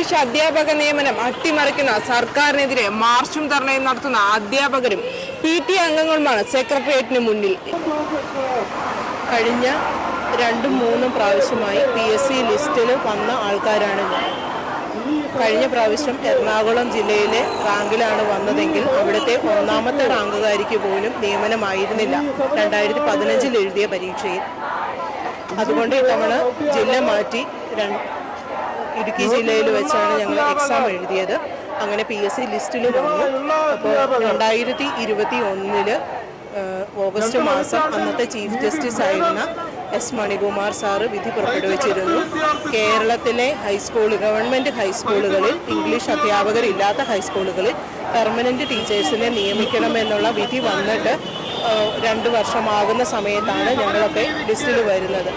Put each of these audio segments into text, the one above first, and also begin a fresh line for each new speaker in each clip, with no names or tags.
English അധ്യാപക നിയമനം അട്ടിമറിക്കുന്ന സർക്കാരിനെതിരെ മാർച്ചും ധർണയും നടത്തുന്ന അധ്യാപകരും PTA അംഗങ്ങളുമാണ് സെക്രട്ടേറിയറ്റിന് മുന്നിൽ. കഴിഞ്ഞ 2-3 പ്രാവശ്യമായി PSC ലിസ്റ്റിൽ വന്ന ആൾക്കാരാണ് ഞാൻ. കഴിഞ്ഞ പ്രാവശ്യം എറണാകുളം ജില്ലയിലെ റാങ്കിലാണ് വന്നതെങ്കിൽ അവിടുത്തെ 1ാമത്തെ റാങ്കുകാരിക്ക് പോലും നിയമനമായിരുന്നില്ല 2015 എഴുതിയ പരീക്ഷയിൽ. അതുകൊണ്ട് ഇത്തവണ ജില്ല മാറ്റി ഇടുക്കി ജില്ലയിൽ വെച്ചാണ് ഞങ്ങൾ എക്സാം എഴുതിയത്. അങ്ങനെ PSC ലിസ്റ്റിൽ വന്നു. അപ്പോൾ 2021 ഓഗസ്റ്റ് മാസം അന്നത്തെ ചീഫ് ജസ്റ്റിസ് ആയിരുന്ന S. മണികുമാർ സാറ് വിധി പുറപ്പെടുവിച്ചിരുന്നു. കേരളത്തിലെ ഗവൺമെൻറ് ഹൈസ്കൂളുകളിൽ ഇംഗ്ലീഷ് അധ്യാപകരില്ലാത്ത ഹൈസ്കൂളുകളിൽ പെർമനൻറ്റ് ടീച്ചേഴ്സിനെ നിയമിക്കണമെന്നുള്ള വിധി വന്നിട്ട് 2 വർഷമാകുന്ന സമയത്താണ് ഞങ്ങളൊക്കെ ലിസ്റ്റിൽ വരുന്നത്.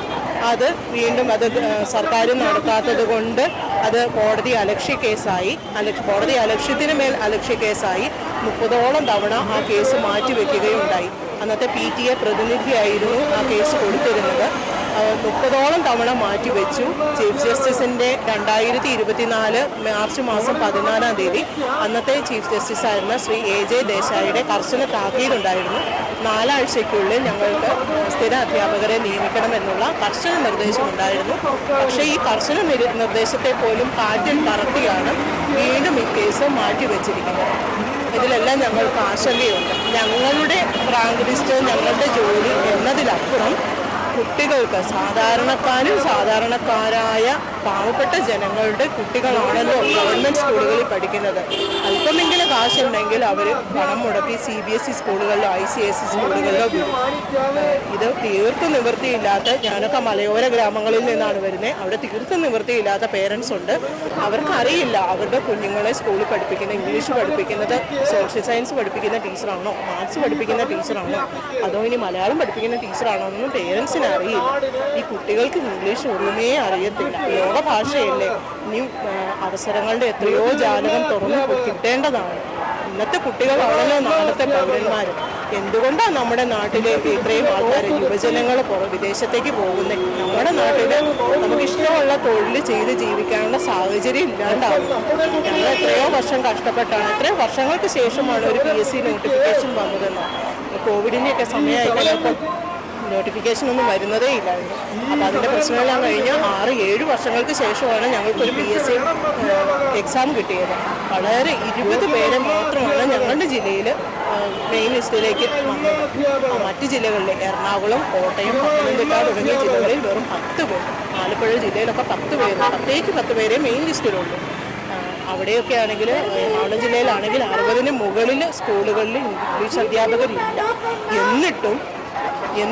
അത് വീണ്ടും സർക്കാർ നടത്താത്തത് കൊണ്ട് അത് കോടതി അലക്ഷ്യ കേസായി. കോടതി അലക്ഷ്യത്തിന് മേൽ അലക്ഷ്യ കേസായി 30ഓളം തവണ ആ കേസ് മാറ്റിവെക്കുകയുണ്ടായി. അന്നത്തെ PTA പ്രതിനിധിയായിരുന്നു ആ കേസ് കൊടുത്തിരുന്നത്. 30ഓളം തവണ മാറ്റിവെച്ചു. ചീഫ് ജസ്റ്റിസിൻ്റെ 2024 മാർച്ച് മാസം 14-ാം തീയതി അന്നത്തെ ചീഫ് ജസ്റ്റിസായിരുന്ന ശ്രീ AJ ദേശായിയുടെ കർശന താക്കീതുണ്ടായിരുന്നു. 4 ആഴ്ചയ്ക്കുള്ളിൽ ഞങ്ങൾക്ക് സ്ഥിര അധ്യാപകരെ നിയമിക്കണമെന്നുള്ള കർശന നിർദ്ദേശമുണ്ടായിരുന്നു. പക്ഷേ ഈ കർശന നിർദ്ദേശത്തെ പോലും കാറ്റിൽ പറത്തിയാണ് വീണ്ടും ഈ കേസ് മാറ്റിവെച്ചിരിക്കുന്നത്. ഇതിലെല്ലാം ഞങ്ങൾക്ക് ആശങ്കയുണ്ട്. ഞങ്ങളുടെ റാങ്ക് ലിസ്റ്റ് ഞങ്ങളുടെ ജോലി എന്നതിലപ്പുറം കുട്ടികൾക്ക് സാധാരണക്കാരായ പാവപ്പെട്ട ജനങ്ങളുടെ കുട്ടികളാണല്ലോ ഗവൺമെൻറ് സ്കൂളുകളിൽ പഠിക്കുന്നത്. അല്പമെങ്കിലും കാശുണ്ടെങ്കിൽ അവർ പണം മുടക്കി CBSE സ്കൂളുകളിലോ ICSE സ്കൂളുകളിലോ വിടും. ഇത് തീർത്തും നിവൃത്തിയില്ലാത്ത, ഞാനൊക്കെ മലയോര ഗ്രാമങ്ങളിൽ നിന്നാണ് വരുന്നത്. അവിടെ തീർത്തും നിവൃത്തിയില്ലാത്ത പേരൻസ് ഉണ്ട്. അവർക്കറിയില്ല അവരുടെ കുഞ്ഞുങ്ങളെ സ്കൂളിൽ പഠിപ്പിക്കുന്ന, ഇംഗ്ലീഷ് പഠിപ്പിക്കുന്നത് സോഷ്യൽ സയൻസ് പഠിപ്പിക്കുന്ന ടീച്ചറാണോ, മാത്സ് പഠിപ്പിക്കുന്ന ടീച്ചറാണോ, അതോ ഇനി മലയാളം പഠിപ്പിക്കുന്ന ടീച്ചറാണോ എന്നൊന്നും പേരൻസിന് അറിയില്ല. ഈ കുട്ടികൾക്ക് ഇംഗ്ലീഷ് ഒന്നുമേ അറിയത്തില്ല. ലോക ഭാഷയല്ലേ. ഇനി അവസരങ്ങളുടെ എത്രയോ ജാലകം തുറന്നു കിട്ടേണ്ടതാണ്. ഇന്നത്തെ കുട്ടികളാണല്ലോ നാളത്തെ പൗരന്മാർ. എന്തുകൊണ്ടാണ് നമ്മുടെ നാട്ടിലേക്ക് ഇത്രയും ആൾക്കാർ, യുവജനങ്ങൾ വിദേശത്തേക്ക് പോകുന്നത്? നമ്മുടെ നാട്ടിൽ നമുക്കിഷ്ടമുള്ള തൊഴിൽ ചെയ്ത് ജീവിക്കാനുള്ള സാഹചര്യം ഇല്ലാണ്ടാവും. ഞങ്ങൾ എത്രയോ വർഷം കഷ്ടപ്പെട്ടാണ്, എത്രയോ വർഷങ്ങൾക്ക് ശേഷമാണ് ഒരു PSC നോട്ടിഫിക്കേഷൻ വന്നതെന്ന്. കോവിഡിൻ്റെയൊക്കെ സമയമായി കഴിഞ്ഞപ്പോൾ നോട്ടിഫിക്കേഷനൊന്നും വരുന്നതേ ഇല്ലായിരുന്നു. അപ്പോൾ അതിൻ്റെ പ്രശ്നമെല്ലാം കഴിഞ്ഞ് 6-7 വർഷങ്ങൾക്ക് ശേഷമാണ് ഞങ്ങൾക്കൊരു PSC എക്സാം കിട്ടിയത്. വളരെ 20 പേരെ മാത്രമാണ് ഞങ്ങളുടെ ജില്ലയിൽ മെയിൻ ലിസ്റ്റിലേക്ക് വന്നത്. മറ്റ് ജില്ലകളിൽ എറണാകുളം, കോട്ടയം, പത്തനംതിട്ട തുടങ്ങിയ ജില്ലകളിൽ വെറും 10 പേർ. ആലപ്പുഴ ജില്ലയിലൊക്കെ 10 പേര്, 10 പേരെ മെയിൻ ലിസ്റ്റിലുള്ളൂ. അവിടെയൊക്കെ ആണെങ്കിൽ, എറണാകുളം ജില്ലയിലാണെങ്കിൽ 60-ന് മുകളിൽ സ്കൂളുകളിൽ ഇംഗ്ലീഷ് അധ്യാപകരില്ല. എന്നിട്ടും ഞാൻ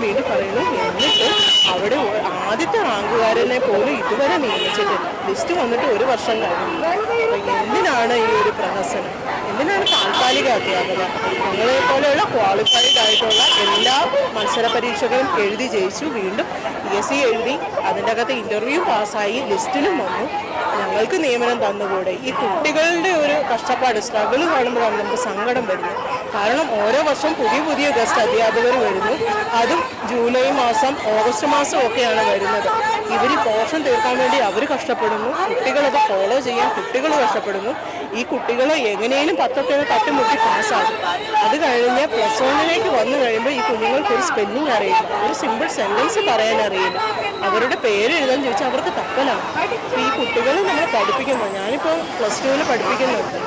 വീണ്ടും പറയുന്നു, എന്നിട്ടും അവിടെ ആദ്യത്തെ റാങ്കുകാരനെ പോലും ഇതുവരെ നിയമിച്ചിട്ടില്ല. ലിസ്റ്റ് വന്നിട്ട് 1 വർഷം കഴിഞ്ഞു. അപ്പോൾ എന്തിനാണ് ഈ ഒരു പ്രഹസനം? എന്തിനാണ് താൽക്കാലിക അധ്യാപകർ? ഞങ്ങളെ പോലെയുള്ള ക്വാളിഫൈഡ് ആയിട്ടുള്ള എല്ലാ മത്സര പരീക്ഷകളും എഴുതി ജയിച്ചു, വീണ്ടും PSC എഴുതി, അതിൻ്റെ അകത്ത് ഇൻ്റർവ്യൂ പാസ്സായി, ലിസ്റ്റിലും വന്നു. ഞങ്ങൾക്ക് നിയമനം തന്നുകൂടെ? ഈ കുട്ടികളുടെ ഒരു കഷ്ടപ്പാട്, സ്ട്രഗിൾ കാണുമ്പോഴാണ് നമുക്ക് സങ്കടം വരുന്നത്. കാരണം ഓരോ വർഷം പുതിയ ഗസ്റ്റ് അധ്യാപകർ വരുന്നു. അതും ജൂലൈ മാസം, ഓഗസ്റ്റ് മാസം ഒക്കെയാണ് വരുന്നത്. ഇവർ പോർഷൻ തീർക്കാൻ വേണ്ടി അവർ കഷ്ടപ്പെടുന്നു, കുട്ടികളത് ഫോളോ ചെയ്യാൻ കുട്ടികൾ കഷ്ടപ്പെടുന്നു. ഈ കുട്ടികൾ എങ്ങനെയും 10 തട്ടിമുട്ടി പാസ്സാകും. അത് കഴിഞ്ഞ് +1 വന്നു കഴിയുമ്പോൾ ഈ കുഞ്ഞുങ്ങൾക്ക് ഒരു സ്പെല്ലിംഗ് അറിയില്ല, ഒരു സിമ്പിൾ സെൻറ്റൻസ് പറയാൻ അറിയില്ല. അവരുടെ പേര് എഴുതാൻ ചോദിച്ചാൽ അവർക്ക് തപ്പലാണ്. അപ്പോൾ ഈ കുട്ടികൾ നമ്മൾ പഠിപ്പിക്കുന്നത്, ഞാനിപ്പോൾ +2 പഠിപ്പിക്കുന്നുണ്ട്.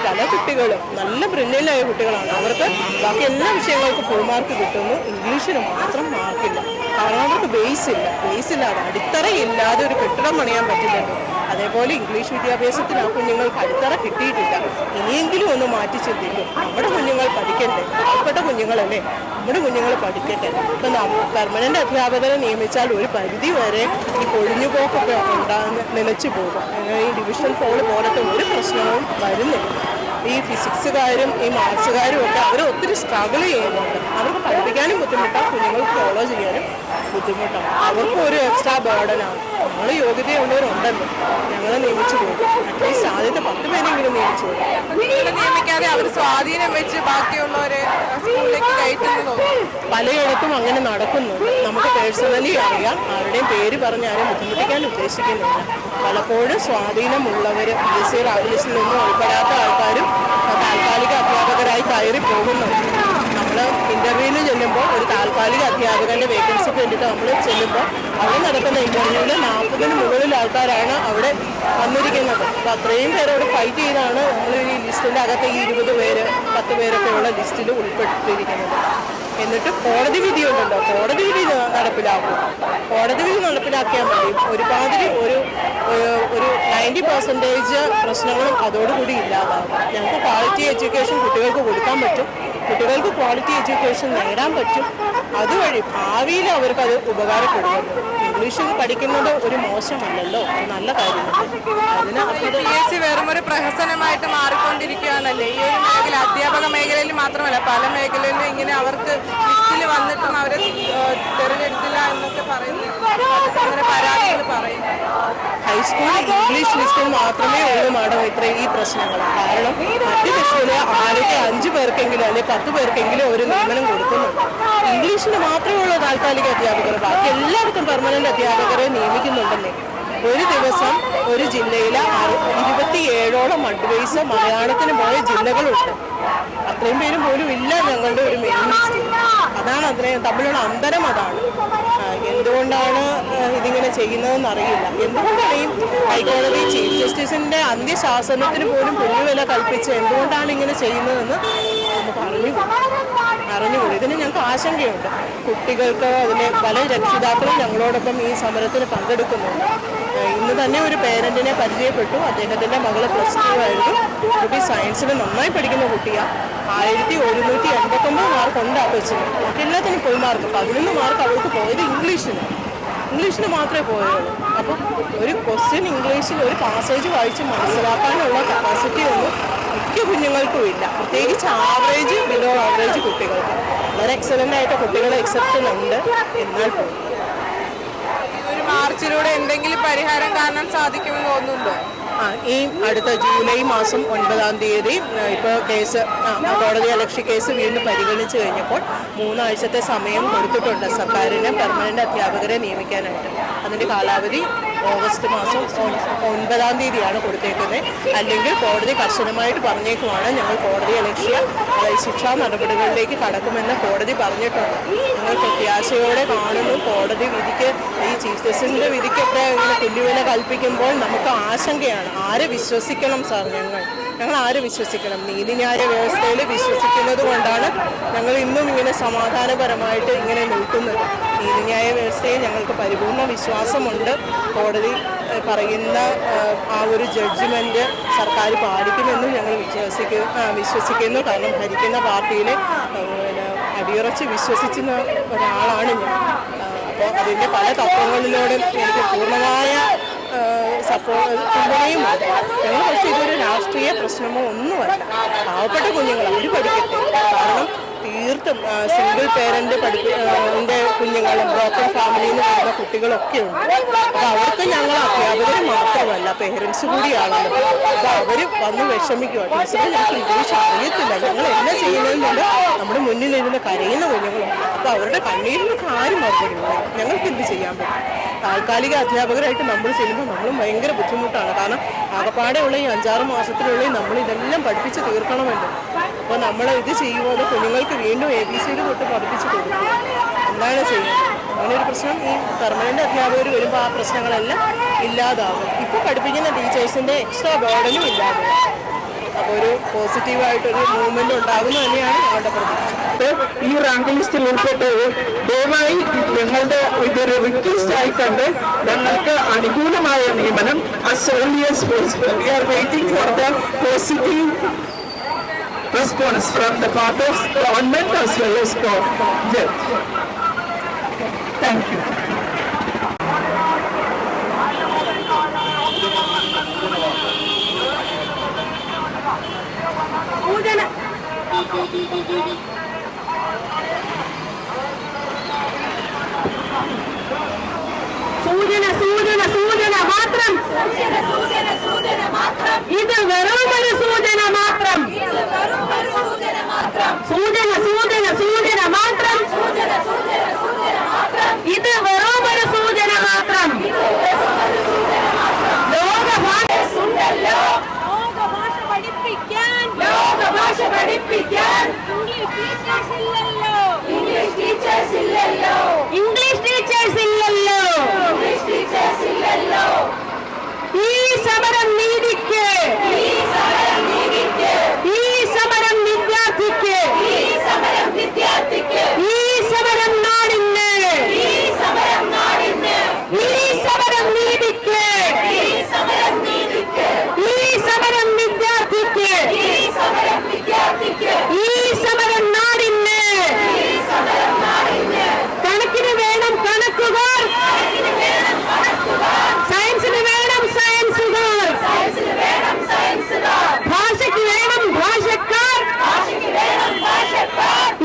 പല കുട്ടികളും നല്ല ബ്രില്യൻ്റായ കുട്ടികളാണ്. അവർക്ക് ബാക്കി എല്ലാ വിഷയങ്ങൾക്കും ഫുൾ മാർക്ക് കിട്ടുന്നു, ഇംഗ്ലീഷിന് മാത്രം മാർക്കില്ല. കാരണം അവർക്ക് ബേസില്ലാതെ, അടിത്തറയില്ലാതെ ഒരു കെട്ടിടം പണിയാൻ പറ്റില്ലല്ലോ. അതേപോലെ ഇംഗ്ലീഷ് വിദ്യാഭ്യാസത്തിന് ആ കുഞ്ഞുങ്ങൾക്ക് അടിത്തറ കിട്ടിയിട്ടില്ല. ഇനിയെങ്കിലും ഒന്ന് മാറ്റി ചിന്തിക്കും. നമ്മുടെ കുഞ്ഞുങ്ങൾ പഠിക്കട്ടെ, പാവപ്പെട്ട കുഞ്ഞുങ്ങളല്ലേ, നമ്മുടെ കുഞ്ഞുങ്ങൾ പഠിക്കട്ടെ. ഇപ്പം പെർമനൻ്റ് അധ്യാപകരെ നിയമിച്ചാൽ ഒരു പരിധി വരെ ഈ കൊഴിഞ്ഞുപോക്കൊക്കെ നിലച്ചു പോകും. ഈ ഡിവിഷൻ ഫോൾ പോലത്തെ ഒരു പ്രശ്നവും വരുന്നില്ല. ഈ ഫിസിക്സുകാരും ഈ മാത്സുകാരും ഒക്കെ അവർ ഒത്തിരി സ്ട്രഗിൾ ചെയ്യുന്നുണ്ട്. അവർക്ക് പഠിപ്പിക്കാനും ബുദ്ധിമുട്ടാണ്, കുഞ്ഞുങ്ങൾ ഫോളോ ചെയ്യാനും ബുദ്ധിമുട്ടാണ്. അവർക്കും ഒരു എക്സ്ട്രാ ബേർഡനാണ്. നമ്മൾ യോഗ്യതയുള്ളവരുണ്ടല്ലോ, ഞങ്ങളെ നിയമിച്ചു പോകും. അറ്റ്ലീസ്റ്റ് ആദ്യത്തെ 10 പേരെങ്കിലും നിയമിച്ചു പോകും. നിയമിക്കാതെ അവർ സ്വാധീനം വെച്ച് ബാക്കിയുള്ളവരെ സ്കൂളിലേക്ക് കയറ്റുന്നു. പലയിടത്തും അങ്ങനെ നടക്കുന്നുണ്ട്. നമുക്ക് പേഴ്സണലി അറിയാം. ആരുടെയും പേര് പറഞ്ഞ് ആരും ബുദ്ധിമുട്ടിക്കാൻ ഉദ്ദേശിക്കുന്നില്ല. പലപ്പോഴും സ്വാധീനമുള്ളവർ PSC റാങ്ക് ലിസ്റ്റിൽ നിന്നും ഉൾപ്പെടാത്ത ആൾക്കാരും താൽക്കാലിക അധ്യാപകരായി കയറി പോകുന്നുണ്ട്. നമ്മൾ ഇൻ്റർവ്യൂവിന് ചെല്ലുമ്പോൾ ഒരു താൽക്കാലിക അധ്യാപകൻ്റെ വേക്കൻസിക്ക് വേണ്ടിയിട്ട് നമ്മൾ ചെല്ലുമ്പോൾ അവിടെ നടക്കുന്ന ഇൻ്റർവ്യൂവിൽ 40-ന് മുകളിൽ ആൾക്കാരാണ് അവിടെ വന്നിരിക്കുന്നത്. അപ്പോൾ അത്രയും പേരോട് ഫൈറ്റ് ചെയ്താണ് നമ്മൾ ഈ ലിസ്റ്റിൻ്റെ അകത്ത് ഈ 20 പേര് 10 പേരൊക്കെയുള്ള ലിസ്റ്റിൽ ഉൾപ്പെട്ടിരിക്കുന്നത്. എന്നിട്ട് കോടതി വിധി ഉണ്ടല്ലോ, കോടതി വിധി നടപ്പിലാക്കും. കോടതി വിധി നടപ്പിലാക്കിയാൽ മതി. ഒരുമാതിരി ഒരു 90% പ്രശ്നങ്ങളും അതോടുകൂടി ഇല്ലാതാകും. ഞങ്ങൾക്ക് ക്വാളിറ്റി എഡ്യൂക്കേഷൻ കുട്ടികൾക്ക് കൊടുക്കാൻ പറ്റും, കുട്ടികൾക്ക് ക്വാളിറ്റി എഡ്യൂക്കേഷൻ നേടാൻ പറ്റും. അതുവഴി ഭാവിയിൽ അവർക്കത് ഉപകാരപ്പെടുമല്ലോ. ഇംഗ്ലീഷിൽ പഠിക്കുന്നത് ഒരു മോശമല്ലല്ലോ, നല്ല കാര്യമല്ല. അതിന്
PSC വെറും ഒരു പ്രഹസനമായിട്ട് മാറിക്കൊണ്ടിരിക്കുകയാണല്ലേ ഈ ഒരു മേഖല. അധ്യാപക മേഖലയിൽ മാത്രമല്ല പല മേഖലയിലും ഇങ്ങനെ അവർക്ക് ലിസ്റ്റിൽ വന്നിട്ടും അവരെ തിരഞ്ഞെടുത്തില്ല എന്നൊക്കെ പറയുന്നു, അങ്ങനെ പരാതികൾ പറയുന്നു.
ഹൈസ്കൂളിൽ ഇംഗ്ലീഷ് ലിസ്റ്റിൽ മാത്രമേ ഉള്ളൂ മാഡം ഈ പ്രശ്നങ്ങൾ. കാരണം മറ്റ് ലിസ്റ്റിൽ ആദ്യത്തെ 5 പേർക്കെങ്കിലും അല്ലെങ്കിൽ 10 പേർക്കെങ്കിലും ഒരു നിയമനം കൊടുക്കുന്നുണ്ട്. ഇംഗ്ലീഷിന് മാത്രമുള്ള താൽക്കാലിക അധ്യാപകർ, ബാക്കി എല്ലാവർക്കും പെർമനന്റ് അധ്യാപകരെ നിയമിക്കുന്നുണ്ടെന്നേ. ഒരു ദിവസം ഒരു ജില്ലയിൽ 27ഓളം അഡ്വൈസ് മലയാളത്തിന് പോയ ജില്ലകളുണ്ട്. അത്രയും പേരും പോലും ഇല്ല ഞങ്ങളുടെ ഒരു മെയിൻ ലിസ്റ്റ്. അതാണ് അത്രയും തമ്മിലുള്ള അന്തരം. അതാണ് എന്തുകൊണ്ടാണ് ഇതിങ്ങനെ ചെയ്യുന്നതെന്ന് അറിയില്ല. എന്തുകൊണ്ടാണ് ഈ ഹൈക്കോടതി ചീഫ് ജസ്റ്റിസിന്റെ അന്ത്യശാസനത്തിന് പോലും പുല്ലുവില കൽപ്പിച്ച് എന്തുകൊണ്ടാണ് ഇങ്ങനെ ചെയ്യുന്നതെന്ന് നമുക്ക് അറിഞ്ഞുകൂടി. ഇതിന് ഞങ്ങൾക്ക് ആശങ്കയുണ്ട്. കുട്ടികൾക്ക് അതിന് പല രക്ഷിതാക്കളും ഞങ്ങളോടൊപ്പം ഈ സമരത്തിന് പങ്കെടുക്കുന്നുണ്ട്. ഇന്ന് തന്നെ ഒരു പേരൻറ്റിനെ പരിചയപ്പെട്ടു. അദ്ദേഹത്തിൻ്റെ മകള് +2 ആയിരുന്നു. കുട്ടി സയൻസിൽ നന്നായി പഠിക്കുന്ന കുട്ടിയാണ്. 1189 മാർക്ക് ഉണ്ട് ആ കൊച്ചിന്. മറ്റെല്ലാത്തിനും ഫുൾ മാർക്ക്. 11 മാർക്ക് അവൾക്ക് പോയത് ഇംഗ്ലീഷിന് മാത്രമേ പോയുള്ളൂ. അപ്പം ഒരു ക്വസ്റ്റ്യൻ ഇംഗ്ലീഷിൽ ഒരു പാസേജ് വായിച്ച് മനസ്സിലാക്കാനുള്ള കപ്പാസിറ്റി ഒന്നും മിക്ക കുഞ്ഞുങ്ങൾക്കും ഇല്ല. പ്രത്യേകിച്ച് ആവറേജ് ബിലോ ആവറേജ് കുട്ടികൾക്ക്. വളരെ എക്സലൻ്റ് ആയിട്ട് കുട്ടികളെ എക്സെപ്ഷൻ ഉണ്ട്. എന്നാൽ
ഒരു മാർച്ചിലൂടെ എന്തെങ്കിലും പരിഹാരം കാണാൻ സാധിക്കുമെന്ന് തോന്നുന്നുണ്ടോ?
ഈ അടുത്ത ജൂലൈ മാസം 9-ാം തീയതി ഇപ്പോൾ കേസ് കോടതിയലക്ഷ്യ കേസ് വീണ്ടും പരിഗണിച്ച് കഴിഞ്ഞപ്പോൾ 3 ആഴ്ചത്തെ സമയം കൊടുത്തിട്ടുണ്ട് സർക്കാരിന് പെർമനന്റ് അധ്യാപകരെ നിയമിക്കാനായിട്ട്. അതിൻ്റെ കാലാവധി ഓഗസ്റ്റ് മാസം 9-ാം തീയതിയാണ് കൊടുത്തേക്കുന്നത്. അല്ലെങ്കിൽ കോടതി കർശനമായിട്ട് പറഞ്ഞേക്കുവാണ് ഞങ്ങൾ കോടതിയലക്ഷ്യ ശിക്ഷാ നടപടികളിലേക്ക് കടക്കുമെന്ന് കോടതി പറഞ്ഞിട്ടുണ്ട്. ഞങ്ങൾ പ്രത്യാശയോടെ കാണുന്നു. കോടതി വിധിക്ക് ഈ ചീഫ് ജസ്റ്റിസിൻ്റെ വിധിക്കൊക്കെ ഇങ്ങനെ തുല്യവില കൽപ്പിക്കുമ്പോൾ നമുക്ക് ആശങ്കയാണ്. ആരെ വിശ്വസിക്കണം സാർ? ഞങ്ങൾ ആരെ വിശ്വസിക്കണം? നീതിന്യായ വ്യവസ്ഥയിൽ വിശ്വസിക്കുന്നത് കൊണ്ടാണ് ഞങ്ങൾ ഇന്നും ഇങ്ങനെ സമാധാനപരമായിട്ട് ഇങ്ങനെ നിൽക്കുന്നത്. നീതിന്യായ വ്യവസ്ഥയിൽ ഞങ്ങൾക്ക് പരിപൂർണ വിശ്വാസമുണ്ട്. കോടതി പറയുന്ന ആ ഒരു ജഡ്ജ്മെൻറ്റ് സർക്കാർ പാലിക്കുമെന്നും ഞങ്ങൾ വിശ്വസിക്കുന്നു. കാരണം ഭരിക്കുന്ന പാർട്ടിയിലെ അടിയുറച്ച് വിശ്വസിക്കുന്ന ഒരാളാണ് ഞാൻ. അപ്പോൾ അതിൻ്റെ പല തത്വങ്ങളിലോടും എനിക്ക് പൂർണ്ണമായ പിന്തുണയുമുണ്ട്. ഞങ്ങൾ പക്ഷേ ഇതൊരു രാഷ്ട്രീയ പ്രശ്നമോ ഒന്നുമല്ല. പാവപ്പെട്ട കുഞ്ഞുങ്ങൾ അവർ പഠിക്കട്ടെ. കാരണം തീർത്തും സിംഗിൾ പേരൻ്റ് കുഞ്ഞുങ്ങളും ബ്രോക്കൺ ഫാമിലിയിൽ നിന്ന് വരുന്ന കുട്ടികളൊക്കെ ഉണ്ട്. അപ്പോൾ അവർക്ക് ഞങ്ങൾ അധ്യാപകർ മാത്രമല്ല പേരൻസ് കൂടിയാണല്ലോ. അപ്പോൾ അവർ വന്ന് വിഷമിക്കുക, ടീച്ചറെ ഞങ്ങൾക്ക് ഇംഗ്ലീഷ് അറിയത്തില്ല, ഞങ്ങൾ എന്നാ ചെയ്യുന്നതെന്നുണ്ട് നമ്മുടെ മുന്നിലിരുന്ന് കരയുന്ന കുഞ്ഞുങ്ങളുണ്ട്. അപ്പോൾ അവരുടെ കണ്ണീരിനൊക്കെ ആരും മറുപടിയില്ല. ഞങ്ങൾക്ക് എന്ത് ചെയ്യാൻ പറ്റും? താൽക്കാലിക അധ്യാപകരായിട്ട് നമ്മൾ ചെല്ലുമ്പോൾ നമ്മളും ഭയങ്കര ബുദ്ധിമുട്ടാണ്. കാരണം ആകപ്പാടെയുള്ള ഈ 5-6 മാസത്തിനുള്ളിൽ നമ്മൾ ഇതെല്ലാം പഠിപ്പിച്ച് തീർക്കണമല്ലോ. അപ്പോൾ നമ്മൾ ഇത് ചെയ്യുമ്പോൾ കുഞ്ഞുങ്ങൾക്ക് വീണ്ടും ABCD തൊട്ട് പഠിപ്പിച്ച് കൊടുക്കും. എന്താണ് ചെയ്യുന്നത്? അങ്ങനെ ഒരു പ്രശ്നം ഈ പെർമനന്റ് അധ്യാപകർ വരുമ്പോൾ ആ പ്രശ്നങ്ങളെല്ലാം ഇല്ലാതാകും. ഇപ്പോൾ പഠിപ്പിക്കുന്ന ടീച്ചേഴ്സിൻ്റെ എക്സ്ട്രാ ബേർഡനും ഇല്ലാതാകും. അപ്പോൾ ഒരു പോസിറ്റീവായിട്ടൊരു മൂവ്മെന്റ് ഉണ്ടാകുന്നു തന്നെയാണ് ഞങ്ങളുടെ പ്രതീക്ഷ.
ഈ റാങ്ക് ലിസ്റ്റിൽ ഉൾപ്പെട്ട് ദയവായി ഞങ്ങളുടെ ഇതൊരു റിക്വസ്റ്റ് ആയിക്കൊണ്ട് ഞങ്ങൾക്ക് അനുകൂലമായ നിയമനം as early as possible. We are waiting for the positive response from the part of government as well as judge. Thank you. സൂചന മാത്രം. ഇത് വെറും ഒരു സൂചന മാത്രം. സൂചന മാത്രം. ഇത് വെറും ഒരു സൂചന മാത്രം. സമരം നീതിക്ക്, ഈ സമരം വിദ്യാർത്ഥിക്ക്, ഈ സമരം നാടിന്, ഈ സമരം നീതിക്ക്, ഈ സമരം വിദ്യാർത്ഥിക്ക്, ഈ സമരം നാടിന്. കണക്കിന് വേണം കണക്കുകൾ, സയൻസിന് വേണം സയൻസുകൾ, ഭാഷയ്ക്ക് വേണം ഭാഷക്കാർ,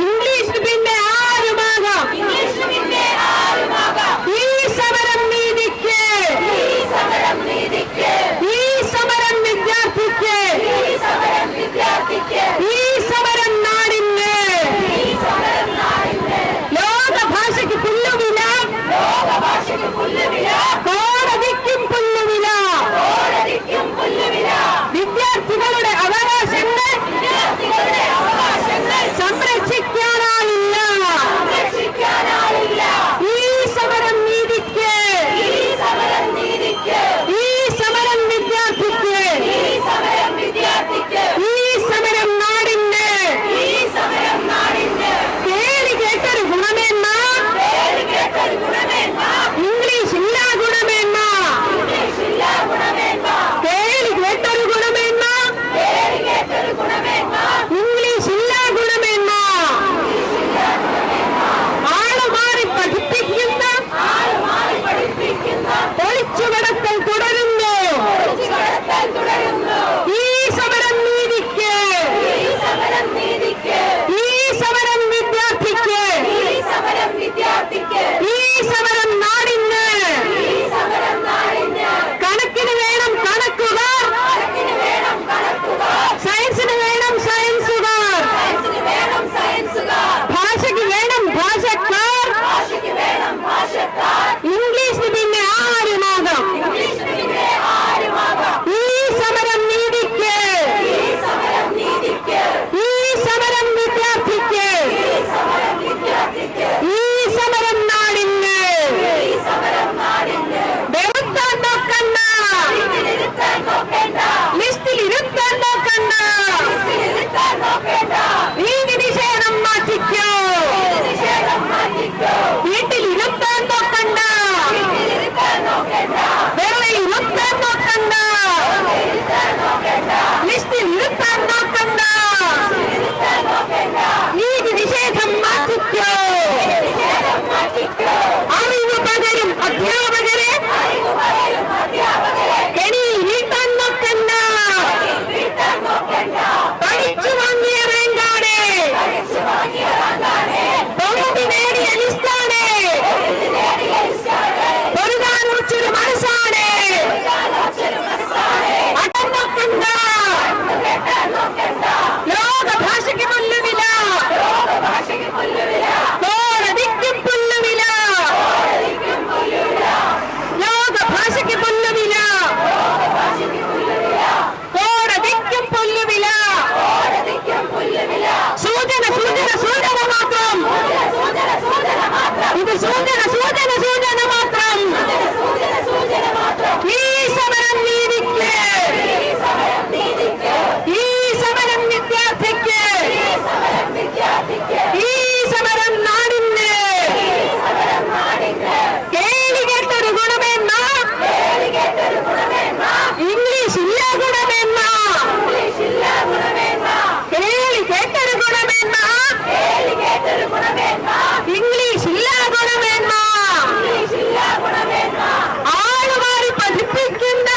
ഇംഗ്ലീഷിന് പിന്നെ ആരുമാകാം. ഈ സമരം നീതിക്ക്, ഈ സമരം വിദ്യാർത്ഥിക്ക്, ഈ സമരം നാടിന്. ലോക ഭാഷയ്ക്ക് പുല്ലുവില, കോടതിക്കും പുല്ലുവില. വിദ്യാർത്ഥികളുടെ അവകാശങ്ങൾ സംരക്ഷിക്കാനായില്ല. ഈ സമരം നീതിക്ക്, ഈ സമരം വിദ്യാർത്ഥിക്ക്, ഈ സമരം നാടിന്. കേളി കേട്ടൊരു ഗുണമേന്മ, ഇംഗ്ലീഷ് ഇല്ല ഗുണമേന്മ. കേളി കേട്ടൊരു ഗുണമേന്മ, ഇംഗ്ലീഷ് ഇല്ല ഗുണമേന്മ. ആളുമാറി പഠിപ്പിക്കുന്ന ഒളിച്ചുകടത്തൽ തുടരുന്നു. ഈ സമരം നീതിക്ക്, ഈ സമരം വിദ്യാർത്ഥിക്ക്, ഈ സമരം നാടിന്. കണക്കിന് വേണം കണക്കുകൾ, സയൻസിന് വേണം സയൻസുകൾ, ഭാഷയ്ക്ക് വേണം ഭാഷക്കാർ, ഇംഗ്ലീഷിന് പിന്നെ ആരുമാകാം. ഈ സമരം നീതിക്ക്, ഈ സമരം വിദ്യാർത്ഥിക്ക്, ഈ സമരം നാടിന്. വെറുത്താൻ നോക്കണ്ട, ലിസ്റ്റിൽ ഇരുത്താൻ നോക്കണ്ട. നീതി നിഷേധം മാറ്റിക്കോ, വീട്ടിൽ ഇരുത്താൻ നോക്കണ്ട, വെറുതെ ഇരുത്താൻ നോക്കണ്ട, ലിസ്റ്റിൽ ഇരുത്താൻ നോക്കണ്ട. നീതി നിഷേധം മാറ്റിക്കോ. അറിവ് പകരും അധ്യാപകരെ കെണിയിൽ വീഴ്ത്താൻ നോക്കണ്ട. പഠിച്ചു വാങ്ങിയ റാങ്കാണ്, തൊണ്ടി നേടിയ ലിസ്റ്റാണ്, പൊരുതാൻ ഉറച്ചൊരു മനസ്സാണ്. അടം നോക്കണ്ട, ലോക ഭാഷയ്ക്ക് പുല്ലുവില, കോടതിക്കും പുല്ലുവില. ലോക ഭാഷയ്ക്ക് പുല്ലുവില, കോടതിക്കും പുല്ലുവില. സൂചന സൂചന സൂചന മാത്രം, ഇത് സൂചന സൂചന സൂചന മാത്രം. ഈ സമരം നീതിക്ക്, ഈ സമരം വിദ്യാർത്ഥിക്ക്, ഈ സമരം നാടിന്. കേളി കേട്ടൊരു ഗുണമേന്മ, ഇംഗ്ലീഷ് ഇല്ല ഗുണമേന്മ. കേളി കേട്ടൊരു ഗുണമേന്മ, ഇംഗ്ലീഷ് ഇല്ല ഗുണമേന്മ. ആളുമാറി പഠിപ്പിക്കുന്ന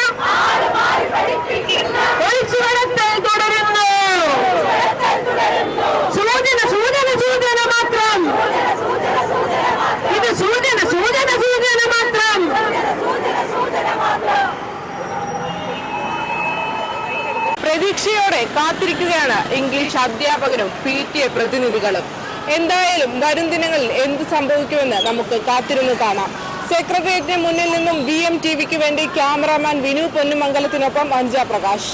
ഒളിച്ചുകടത്തൽ തുടരുന്നു. സൂചന സൂചന സൂചന മാത്രം, ഇത് സൂചന സൂചന സൂചന മാത്രം.
പ്രതീക്ഷയോടെ കാത്തിരിക്കുകയാണ് ഇംഗ്ലീഷ് അധ്യാപകരും PTA പ്രതിനിധികളും. എന്തായാലും വരും ദിനങ്ങളിൽ എന്ത് സംഭവിക്കുമെന്ന് നമുക്ക് കാത്തിരുന്ന് കാണാം. സെക്രട്ടേറിയറ്റിന് മുന്നിൽ നിന്നും VMTVക്ക് വേണ്ടി ക്യാമറാമാൻ വിനു പൊന്നുമംഗലത്തിനൊപ്പം അഞ്ജ പ്രകാശ്.